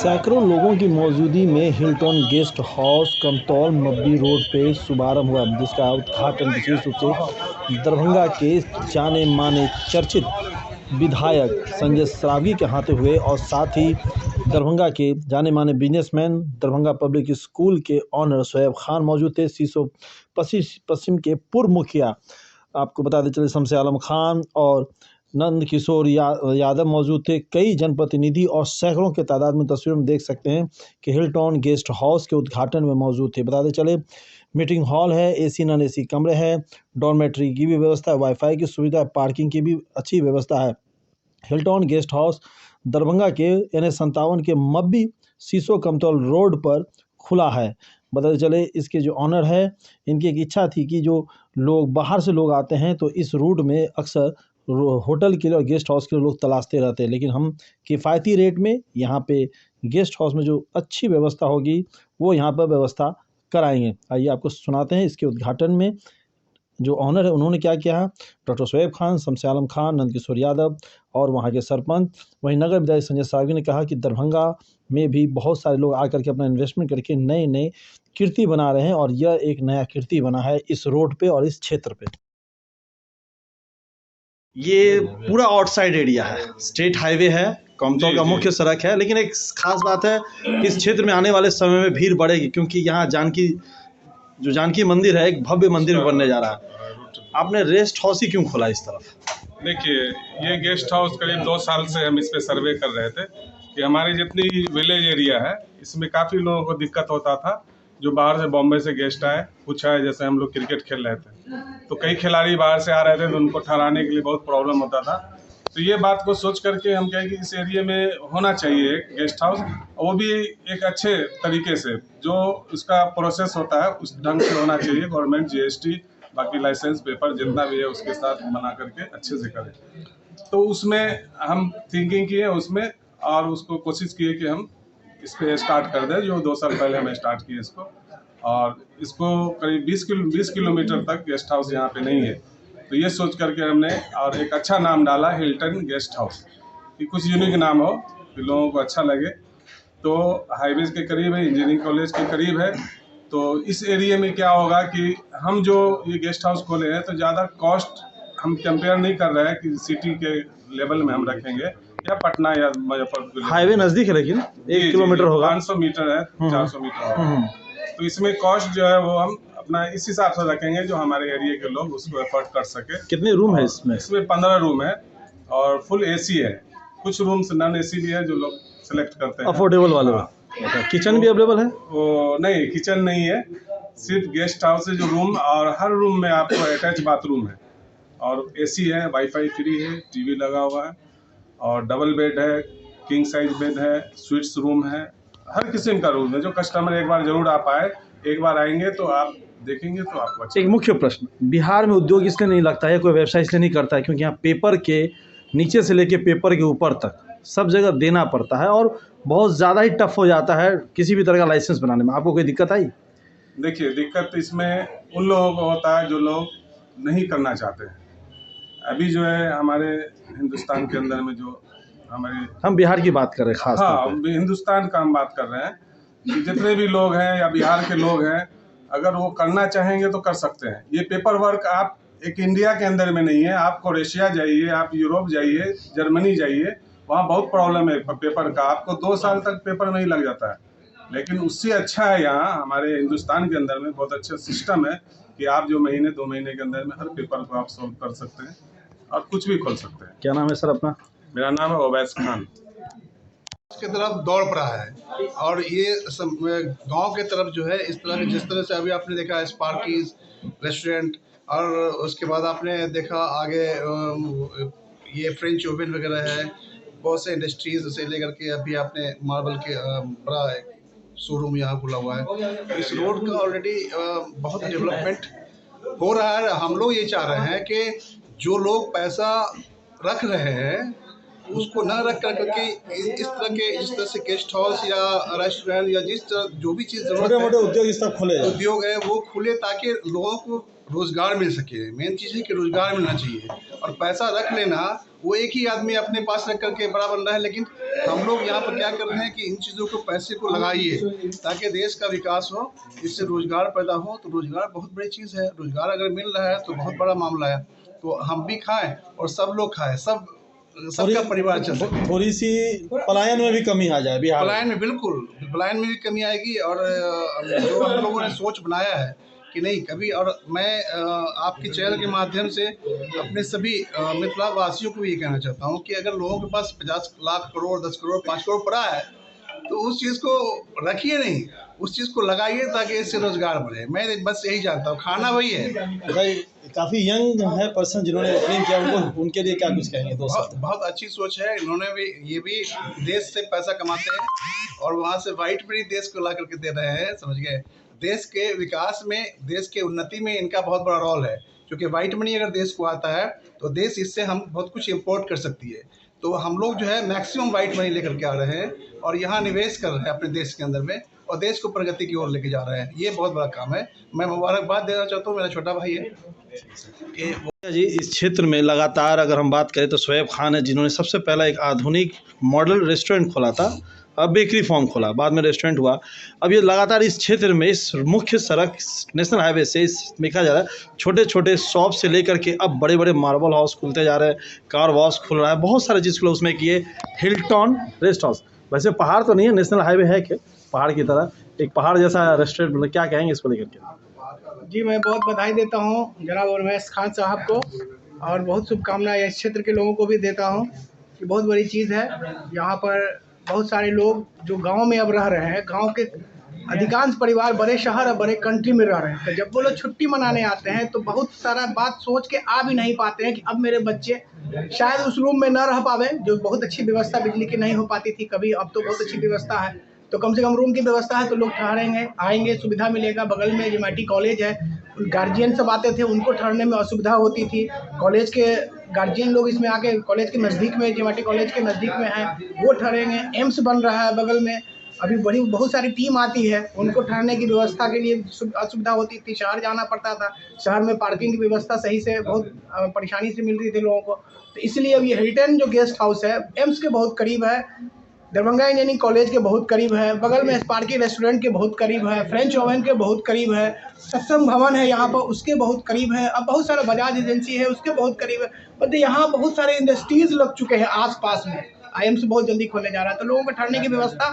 सैकड़ों लोगों की मौजूदगी में Hilton guest house Kamtaul Mabbi road पे शुभारंभ हुआ, जिसका उद्घाटन विशेष रूप से दरभंगा के जाने माने चर्चित विधायक संजय सरावगी के हाथे हुए और साथ ही दरभंगा के जाने माने बिजनेसमैन, दरभंगा पब्लिक स्कूल के ऑनर शोएब खान मौजूद थे। सीसो पश्चिम के पूर्व मुखिया आपको बता दें चले शमसे आलम खान और नंद किशोर यादव मौजूद थे। कई जनप्रतिनिधि और सैकड़ों के तादाद में तस्वीरों में देख सकते हैं कि हिल्टन गेस्ट हाउस के उद्घाटन में मौजूद थे। बताते चले मीटिंग हॉल है, एसी नॉन एसी कमरे हैं, डॉर्मेट्री की भी व्यवस्था है, वाईफाई की सुविधा, पार्किंग की भी अच्छी व्यवस्था है। हिल्टन गेस्ट हाउस दरभंगा के NH57 के मब्बी सीसो कमतौल रोड पर खुला है। बताते चले इसके जो ऑनर है, इनकी एक इच्छा थी कि जो लोग बाहर से लोग आते हैं तो इस रूट में अक्सर होटल के लिए और गेस्ट हाउस के लिए लोग तलाशते रहते हैं, लेकिन हम किफ़ायती रेट में यहाँ पे गेस्ट हाउस में जो अच्छी व्यवस्था होगी वो यहाँ पर व्यवस्था कराएंगे। आइए आपको सुनाते हैं इसके उद्घाटन में जो ऑनर है उन्होंने क्या किया है। डॉक्टर शोएब खान, शमसे आलम खान, नंद किशोर यादव और वहाँ के सरपंच, वहीं नगर विधायक संजय सरावगी ने कहा कि दरभंगा में भी बहुत सारे लोग आकर के अपना इन्वेस्टमेंट करके नए नए कीर्ति बना रहे हैं और यह एक नया कीर्ति बना है इस रोड पे और इस क्षेत्र पे। ये पूरा आउटसाइड एरिया है, स्टेट हाईवे है, कमतौल का मुख्य सड़क है, लेकिन एक खास बात है कि इस क्षेत्र में आने वाले समय में भीड़ बढ़ेगी क्योंकि यहाँ जानकी मंदिर है, एक भव्य मंदिर बनने जा रहा है। आपने रेस्ट हाउस ही क्यों खोला इस तरफ? देखिए, ये गेस्ट हाउस करीब 2 साल से हम इस पे सर्वे कर रहे थे कि हमारी जितनी विलेज एरिया है इसमें काफ़ी लोगों को दिक्कत होता था। जो बाहर से बॉम्बे से गेस्ट आए, कुछ आए, जैसे हम लोग क्रिकेट खेल रहे थे तो कई खिलाड़ी बाहर से आ रहे थे तो उनको ठहराने के लिए बहुत प्रॉब्लम होता था। तो ये बात को सोच करके हम कहें कि इस एरिया में होना चाहिए एक गेस्ट हाउस, वो भी एक अच्छे तरीके से जो उसका प्रोसेस होता है उस ढंग से होना चाहिए। गवर्नमेंट GST बाकी लाइसेंस पेपर जितना भी है उसके साथ बना करके अच्छे से करें। तो उसमें हम थिंकिंग किए उसमें और उसको कोशिश किए कि हम इस पे स्टार्ट कर दें, जो 2 साल पहले हमें स्टार्ट किए इसको। और इसको करीब 20 किलोमीटर तक गेस्ट हाउस यहाँ पे नहीं है, तो ये सोच करके हमने और एक अच्छा नाम डाला हिल्टन गेस्ट हाउस, कि कुछ यूनिक नाम हो कि लोगों को अच्छा लगे। तो हाईवेज के करीब है, इंजीनियरिंग कॉलेज के करीब है, तो इस एरिया में क्या होगा कि हम जो ये गेस्ट हाउस खोले हैं तो ज़्यादा कॉस्ट हम कंपेयर नहीं कर रहे हैं कि सिटी के लेवल में हम रखेंगे या पटना या मुजफ्फरपुर। हाईवे नज़दीक है लेकिन 1 किलोमीटर होगा, 500 मीटर है, 400 मीटर होगा। तो इसमें कॉस्ट जो है वो हम अपना इस हिसाब से रखेंगे जो हमारे एरिया के लोग उसको एफोर्ड कर सके। कितने रूम है इसमें? इसमें 15 रूम है और फुल AC है, कुछ रूम्स नॉन AC भी है जो लोग सेलेक्ट करते हैं, अफोर्डेबल वाले। किचन भी अवेलेबल है? वो नहीं, किचन नहीं है, सिर्फ गेस्ट हाउस है जो रूम, और हर रूम में आपको अटैच बाथरूम है और AC है, वाईफाई फ्री है, TV लगा हुआ है और डबल बेड है, किंग साइज बेड है, स्वीट्स रूम है, हर किस्म का रूम है। जो कस्टमर एक बार जरूर आप आए, एक बार आएंगे तो आप देखेंगे तो आपको अच्छा। एक मुख्य प्रश्न, बिहार में उद्योग इसलिए नहीं लगता है, कोई व्यवसाय इसलिए नहीं करता है क्योंकि यहाँ पेपर के नीचे से लेके पेपर के ऊपर तक सब जगह देना पड़ता है और बहुत ज़्यादा ही टफ हो जाता है किसी भी तरह का लाइसेंस बनाने में। आपको कोई दिक्कत आई? देखिए, दिक्कत इसमें उन लोगों को होता है जो लोग नहीं करना चाहते हैं। अभी जो है हमारे हिंदुस्तान के अंदर में जो हमारे, हम बिहार की बात कर रहे हैं खास हाँ, हिंदुस्तान का हम बात कर रहे हैं कि जितने भी लोग हैं या बिहार के लोग हैं, अगर वो करना चाहेंगे तो कर सकते हैं। ये पेपर वर्क आप एक इंडिया के अंदर में नहीं है, आप क्रोएशिया जाइए, आप यूरोप जाइए, जर्मनी जाइए, वहाँ बहुत प्रॉब्लम है पेपर का, आपको 2 साल तक पेपर में ही लग जाता है। लेकिन उससे अच्छा है यहाँ हमारे हिंदुस्तान के अंदर में बहुत अच्छा सिस्टम है कि आप जो महीने 2 महीने के अंदर में हर पेपर को आप सॉल्व कर सकते हैं और कुछ भी खोल सकते हैं। क्या नाम है सर अपना? मेरा नाम है ओवैस खान। की तरफ दौड़ पड़ा है और ये गांव के तरफ जो है इस तरह जिस तरह से अभी आपने देखा स्पार्कीज रेस्टोरेंट और उसके बाद आपने देखा आगे ये फ्रेंच ओवन वगैरह है, बहुत से इंडस्ट्रीज से लेकर के अभी आपने मार्बल के बड़ा शोरूम यहाँ खुला हुआ है। इस रोड का ऑलरेडी बहुत डेवलपमेंट हो रहा है। हम लोग ये चाह रहे हैं कि जो लोग पैसा रख रहे हैं उसको न रख करके इस तरह से गेस्ट हाउस या रेस्टोरेंट या जिस तरह जो भी चीज़ छोटे मोटे उद्योग इस तरह खुले, उद्योग है वो खुले ताकि लोगों को रोजगार मिल सके। मेन चीज़ है कि रोजगार मिलना चाहिए और पैसा रख लेना वो एक ही आदमी अपने पास रख करके बड़ा बन रहा है। लेकिन हम लोग यहाँ पर क्या कर रहे हैं कि इन चीज़ों को, पैसे को लगाइए ताकि देश का विकास हो, इससे रोजगार पैदा हो। तो रोजगार बहुत बड़ी चीज़ है, रोजगार अगर मिल रहा है तो बहुत बड़ा मामला है। तो हम भी खाएं और सब लोग खाएं, सबका परिवार चल सके। थोड़ी सी पलायन में भी कमी आ जाए बिहार में। पलायन में बिल्कुल, पलायन में भी कमी आएगी। और जो हम लोगों ने सोच बनाया है कि नहीं कभी, और मैं आपके चैनल के माध्यम से अपने सभी मिथिला वासियों को भी ये कहना चाहता हूँ कि अगर लोगों के पास 50 लाख करोड़, 10 करोड़, 5 करोड़ पड़ा है तो उस चीज़ को रखिए नहीं, उस चीज़ को लगाइए ताकि इससे रोजगार बढ़े। मैं बस यही जानता हूँ, खाना वही है। भाई काफ़ी यंग है पर्सन जिन्होंने ओपनिंग किया, उनके लिए क्या कुछ कहेंगे? बहुत अच्छी सोच है। इन्होंने भी, ये भी देश से पैसा कमाते हैं और वहाँ से वाइट मनी देश को ला करके दे रहे हैं, समझ गए। देश के विकास में, देश के उन्नति में इनका बहुत बड़ा रोल है, क्योंकि वाइट मनी अगर देश को आता है तो देश इससे हम बहुत कुछ इम्पोर्ट कर सकती है। तो हम लोग जो है मैक्सिमम वाइट मनी लेकर के आ रहे हैं और यहाँ निवेश कर रहे हैं अपने देश के अंदर में, और देश को प्रगति की ओर लेके जा रहे हैं। ये बहुत बड़ा काम है। मैं मुबारकबाद देना चाहता हूँ, मेरा छोटा भाई है जी। इस क्षेत्र में लगातार अगर हम बात करें तो शोएब खान है, जिन्होंने सबसे पहला एक आधुनिक मॉडल रेस्टोरेंट खोला था, अब बेकरी फॉर्म खोला, बाद में रेस्टोरेंट हुआ। अब ये लगातार इस क्षेत्र में, इस मुख्य सड़क नेशनल हाईवे से देखा जा रहा है, छोटे छोटे शॉप से लेकर के अब बड़े बड़े मार्बल हाउस खुलते जा रहे हैं, कार वॉश खुल रहा है, बहुत सारे चीज़ खुला। उसमें कि ये हिल्टन रेस्ट हाउस, वैसे पहाड़ तो नहीं है, नेशनल हाईवे है कि पहाड़ की तरह एक पहाड़ जैसा रेस्टोरेंट, मतलब क्या कहेंगे इसको लेकर के? जी, मैं बहुत बधाई देता हूँ जनाब उवैस खान साहब को, और बहुत शुभकामनाएं इस क्षेत्र के लोगों को भी देता हूँ कि बहुत बड़ी चीज़ है। यहाँ पर बहुत सारे लोग जो गांव में अब रह रहे हैं, गांव के अधिकांश परिवार बड़े शहर और बड़े कंट्री में रह रहे हैं, तो जब वो लोग छुट्टी मनाने आते हैं तो बहुत सारा बात सोच के आ भी नहीं पाते हैं कि अब मेरे बच्चे शायद उस रूम में न रह पावे, जो बहुत अच्छी व्यवस्था बिजली की नहीं हो पाती थी कभी, अब तो बहुत अच्छी व्यवस्था है। तो कम से कम रूम की व्यवस्था है तो लोग ठहरेंगे, आएंगे, सुविधा मिलेगा। बगल में MIT कॉलेज है, गार्जियन सब आते थे, उनको ठहरने में असुविधा होती थी। कॉलेज के गार्जियन लोग इसमें आके, कॉलेज के नज़दीक में, MIT कॉलेज के नज़दीक में है, वो ठहरेंगे। एम्स बन रहा है बगल में, अभी बहुत सारी टीम आती है, उनको ठहरने की व्यवस्था के लिए असुविधा होती थी, शहर जाना पड़ता था। शहर में पार्किंग की व्यवस्था सही से बहुत परेशानी से मिल रही थी लोगों को। तो इसलिए अब ये हिल्टन जो गेस्ट हाउस है, एम्स के बहुत करीब है, दरभंगा इंजीनियरिंग कॉलेज के बहुत करीब है, बगल में स्पार्की रेस्टोरेंट के बहुत करीब है, फ्रेंच ओवन के बहुत करीब है, सत्संग भवन है यहाँ पर उसके बहुत करीब है, अब बहुत सारा बजाज एजेंसी है उसके बहुत करीब है। मतलब यहाँ बहुत सारे इंडस्ट्रीज लग चुके हैं आसपास में। IIMS बहुत जल्दी खोलने जा रहा है, तो लोगों को ठहरने की व्यवस्था,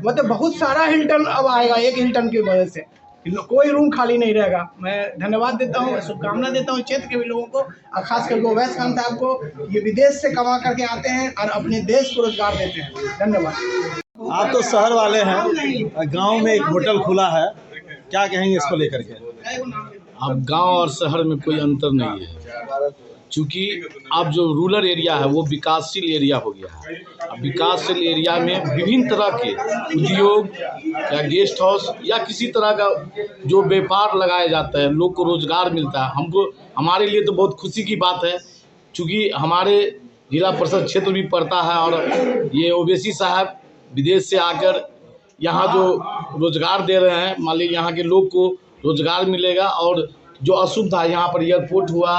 मतलब बहुत सारा हिल्टन अब आएगा एक हिल्टन की वजह से, कोई रूम खाली नहीं रहेगा। मैं धन्यवाद देता हूँ, शुभकामना देता हूँ क्षेत्र के भी लोगों को, और खास करके उवैस खान साहब को। ये विदेश से कमा करके आते हैं और अपने देश को रोजगार देते हैं। धन्यवाद। आप तो शहर वाले हैं, गांव में एक होटल खुला है, क्या कहेंगे इसको लेकर के? अब गांव और शहर में कोई अंतर नहीं है, क्योंकि अब जो रूरल एरिया है वो विकासशील एरिया हो गया है। अब विकासशील एरिया में विभिन्न तरह के उद्योग या गेस्ट हाउस या किसी तरह का जो व्यापार लगाया जाता है, लोग को रोजगार मिलता है। हमको, हमारे लिए तो बहुत खुशी की बात है, क्योंकि हमारे जिला परिषद क्षेत्र भी पड़ता है और ये ओवैसी साहब विदेश से आकर यहाँ जो रोजगार दे रहे हैं, मान लीजिए यहाँ के लोग को रोजगार मिलेगा। और जो असुविधा, यहाँ पर एयरपोर्ट हुआ,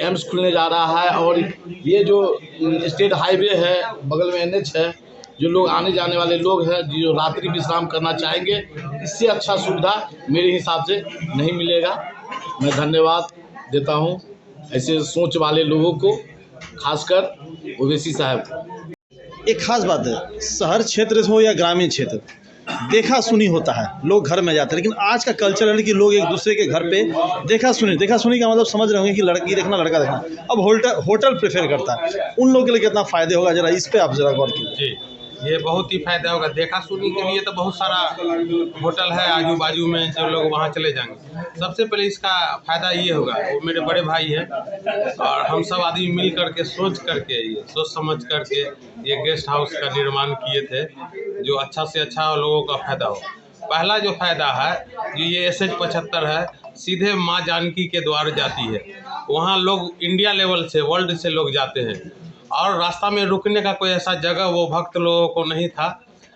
एम्स खुलने जा रहा है, और ये जो स्टेट हाईवे है, बगल में NH है, जो लोग आने जाने वाले लोग हैं जो रात्रि विश्राम करना चाहेंगे, इससे अच्छा सुविधा मेरे हिसाब से नहीं मिलेगा। मैं धन्यवाद देता हूँ ऐसे सोच वाले लोगों को, खासकर ओवैसी साहब। एक खास बात है, शहर क्षेत्र हो या ग्रामीण क्षेत्र, देखा सुनी होता है, लोग घर में जाते हैं, लेकिन आज का कल्चर है कि लोग एक दूसरे के घर पे देखा सुनी का मतलब समझ रहे होंगे कि लड़की देखना, लड़का देखना, अब होटल प्रेफर करता है। उन लोगों के लिए कितना फ़ायदे होगा, जरा इस पे आप जरा गौर कीजिए। जी, ये बहुत ही फायदा होगा। देखा सुनी के लिए तो बहुत सारा होटल है आजू बाजू में, जो लोग वहाँ चले जाएंगे। सबसे पहले इसका फायदा ये होगा, वो मेरे बड़े भाई हैं और हम सब आदमी मिल करके सोच समझ करके ये गेस्ट हाउस का निर्माण किए थे, जो अच्छा से अच्छा लोगों का फायदा हो। पहला जो फायदा है, जो ये SH 75 है, सीधे माँ जानकी के द्वार जाती है। वहाँ लोग इंडिया लेवल से, वर्ल्ड से लोग जाते हैं, और रास्ता में रुकने का कोई ऐसा जगह वो भक्त लोगों को नहीं था।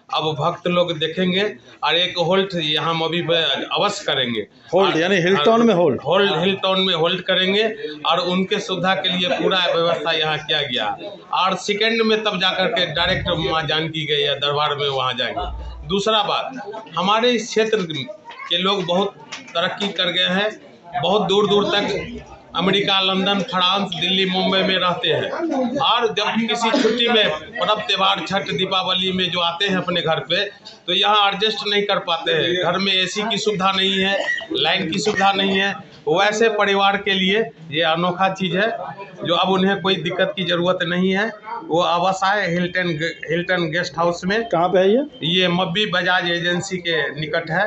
अब भक्त लोग देखेंगे और एक होल्ड यहाँ मबी पे अवश्य करेंगे। होल्ड यानी हिल्टन में होल्ड हिल्टन में होल्ड करेंगे और उनके सुविधा के लिए पूरा व्यवस्था यहाँ किया गया। और सेकंड में तब जाकर के डायरेक्ट माँ जानकी गए या दरबार में वहाँ जाएंगे। दूसरा बात, हमारे इस क्षेत्र के लोग बहुत तरक्की कर गए हैं, बहुत दूर दूर तक America, London, France, Delhi, Mumbai में रहते हैं। और जब किसी छुट्टी में पर्व त्योहार, छठ, दीपावली में जो आते हैं अपने घर पे, तो यहाँ एडजस्ट नहीं कर पाते हैं। घर में एसी की सुविधा नहीं है, लाइन की सुविधा नहीं है। वैसे परिवार के लिए ये अनोखा चीज़ है जो अब उन्हें कोई दिक्कत की ज़रूरत नहीं है। वो अवश्य आए हिल्टन गेस्ट हाउस में। कहाँ पे है ये? ये मब्बी बजाज एजेंसी के निकट है।